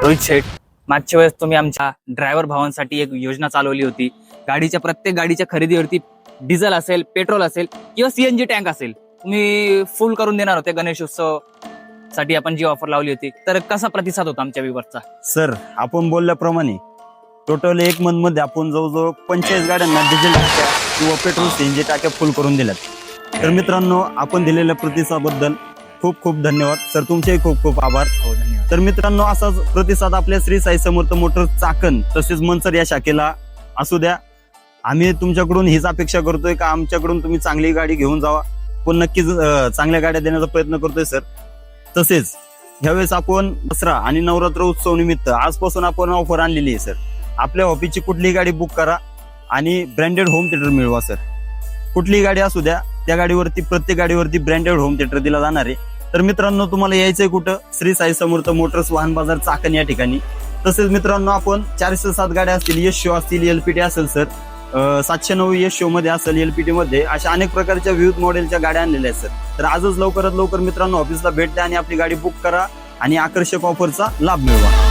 रोहित शेठ, मागच्या वेळेस तुम्ही आमच्या ड्रायव्हर भावांसाठी एक योजना चालवली होती. प्रत्येक गाडीच्या खरेदीवरती डिझेल असेल, पेट्रोल असेल किंवा सीएनजी टँक असेल, तुम्ही फुल करून देणार होते. गणेशोत्सव साठी आपण जी ऑफर लावली होती, तर कसा प्रतिसाद होता आमच्या व्ह्यूअर्सचा? सर, आपण बोलल्याप्रमाणे टोटल 1 मंथ मध्ये आपण जवळजवळ 45 गाड्यांना डिझेल टाक्या किंवा पेट्रोल सीएनजी टाक्या फुल करून दिल्यात. तर मित्रांनो, आपण दिलेल्या प्रतिसादाबद्दल खूप खूप धन्यवाद सर. तुमचेही खूप खूप आभार. हो, धन्यवाद. तर मित्रांनो, असाच प्रतिसाद आपल्या श्री साई समर्थ मोटर्स चाकण तसेच मनसर या शाखेला असू द्या. आम्ही तुमच्याकडून हीच अपेक्षा करतोय का आमच्याकडून तुम्ही चांगली गाडी घेऊन जावा. पण नक्कीच चांगल्या गाड्या देण्याचा प्रयत्न करतोय सर. तसेच ह्यावेळेस आपण दसरा आणि नवरात्र उत्सव निमित्त आजपासून आपण ऑफर आणलेली आहे सर. आपल्या ऑफिसची कुठलीही गाडी बुक करा आणि ब्रँडेड होम थिएटर मिळवा सर. कुठलीही गाडी असू द्या, त्या गाडीवरती प्रत्येक गाडीवरती ब्रँडेड होम थिएटर दिला जाणार आहे. तर मित्रांनो, तुम्हाला यायचंय कुठं? श्री साई समर्थ मोटर्स वाहन बाजार चाकण या ठिकाणी. तसेच मित्रांनो, आपण 407 गाड्या असतील, यश शो असतील, एलपीटी असेल सर, 709 यश शो मध्ये असेल, एलपीटी मध्ये, अशा अनेक प्रकारच्या विविध मॉडेलच्या गाड्या आणलेल्या आहेत सर. तर आजच लवकरात लवकर मित्रांनो ऑफिसला भेट द्या आणि आपली गाडी बुक करा आणि आकर्षक ऑफरचा लाभ मिळवा.